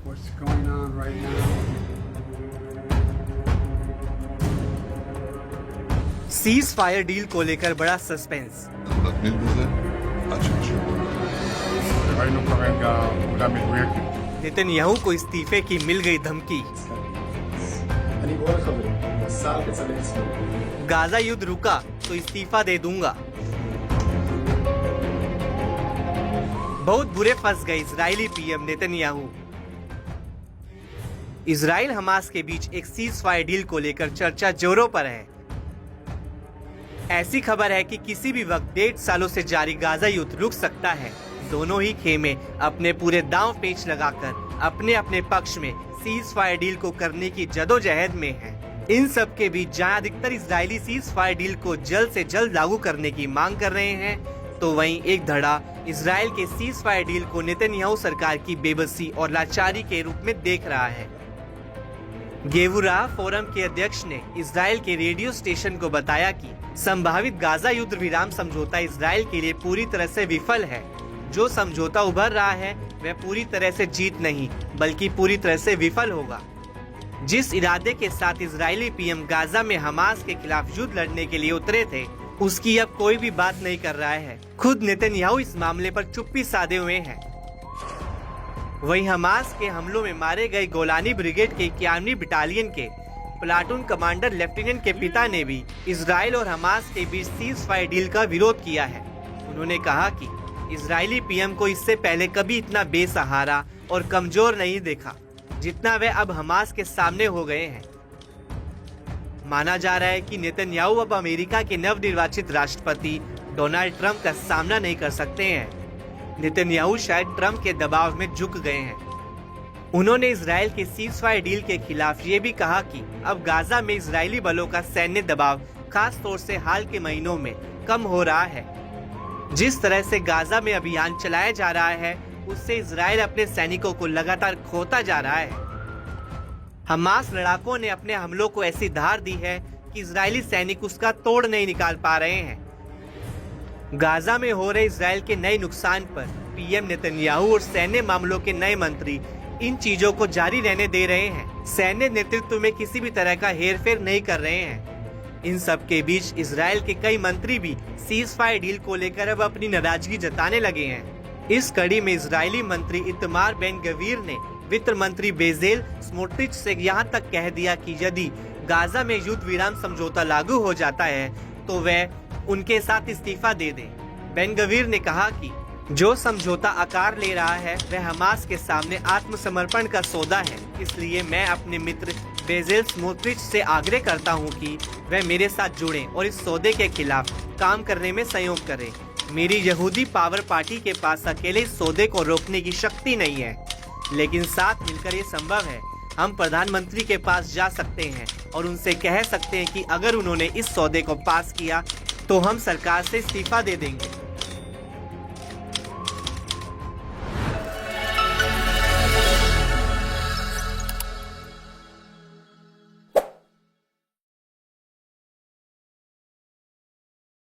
what's going on right now. Cease fire deal को लेकर बड़ा सस्पेंस। להתמיד בזה עד שמשהו יקרה. ראינו כרגע פעולה מדויקת. नेतन्याहू को इस्तीफे की मिल गई धमकी। אני קורא לחברים, השר בצלאל סמוטריץ' गाजा युद्ध रुका तो इस्तीफा दे दूंगा। बहुत बुरे फंस गए Israeli PM Netanyahu. Israel Hamas के बीच एक सीज फायर डील को लेकर चर्चा जोरों पर है। ऐसी खबर है कि किसी भी वक्त 1.5 सालों से जारी गाजा युद्ध रुक सकता है। दोनों ही खेमे अपने पूरे दांव पेच लगाकर अपने अपने पक्ष में सीज फायर डील को करने की जदोजहद में हैं। इन सब के बीच जहां अधिकतर इजरायली सीज फायर डील को जल्द से जल्द लागू करने की मांग कर रहे हैं, तो वहीं एक धड़ा इजराइल के सीज फायर डील को नेतन्याहू सरकार की बेबसी और लाचारी के रूप में देख रहा है। गेवुरा फोरम के अध्यक्ष ने इजराइल के रेडियो स्टेशन को बताया कि संभावित गाजा युद्ध विराम समझौता इजराइल के लिए पूरी तरह से विफल है। जो समझौता उभर रहा है वह पूरी तरह से जीत नहीं बल्कि पूरी तरह से विफल होगा। जिस इरादे के साथ इजरायली पीएम गाजा में हमास के खिलाफ युद्ध लड़ने के लिए उतरे थे, उसकी अब कोई भी बात नहीं कर रहा है। खुद नेतन्याहू इस मामले पर चुप्पी साधे हुए हैं। वहीं हमास के हमलों में मारे गए गोलानी ब्रिगेड के 91वीं बटालियन के प्लाटून कमांडर लेफ्टिनेंट के पिता ने भी इजराइल और हमास के बीच सीज फायर डील का विरोध किया है। उन्होंने कहा कि इजरायली पीएम को इससे पहले कभी इतना बेसहारा और कमजोर नहीं देखा जितना वे अब हमास के सामने हो गए हैं। माना जा रहा है कि नेतन्याहू अब अमेरिका के नवनिर्वाचित राष्ट्रपति डोनाल्ड ट्रंप का सामना नहीं कर सकते हैं। नेतन्याहू शायद ट्रंप के दबाव में झुक गए हैं। उन्होंने इजराइल के सीज फायर डील के खिलाफ ये भी कहा कि अब गाजा में इजरायली बलों का सैन्य दबाव खास तौर से हाल के महीनों में कम हो रहा है। जिस तरह से गाजा में अभियान चलाया जा रहा है, उससे इजराइल अपने सैनिकों को लगातार खोता जा रहा है। हमास लड़ाकों ने अपने हमलों को ऐसी धार दी है कि इजरायली सैनिक उसका तोड़ नहीं निकाल पा रहे हैं। गाजा में हो रहे इजराइल के नए नुकसान पर पीएम नेतन्याहू और सैन्य मामलों के नए मंत्री इन चीजों को जारी रहने दे रहे हैं। सैन्य नेतृत्व में किसी भी तरह का हेरफेर नहीं कर रहे हैं। इन सब के बीच इजराइल के कई मंत्री भी सीज फायर डील को लेकर अब अपनी नाराजगी जताने लगे हैं। इस कड़ी में इजरायली मंत्री इतमार बेन गवीर ने वित्त मंत्री बेजेल स्मोट्रिच से यहाँ तक कह दिया कि यदि गाजा में युद्ध विराम समझौता लागू हो जाता है तो वह उनके साथ इस्तीफा दे दें। बेन गवीर ने कहा कि जो समझौता आकार ले रहा है वह हमास के सामने आत्मसमर्पण का सौदा है। इसलिए मैं अपने मित्र बेजेल स्मोट्रिच से आग्रह करता हूं कि वह मेरे साथ जुड़ें और इस सौदे के खिलाफ काम करने में सहयोग करें। मेरी यहूदी पावर पार्टी के पास अकेले इस सौदे को रोकने की शक्ति नहीं है, लेकिन साथ मिलकर ये संभव है। हम प्रधानमंत्री के पास जा सकते हैं और उनसे कह सकते हैं कि अगर उन्होंने इस सौदे को पास किया तो हम सरकार से इस्तीफा दे देंगे।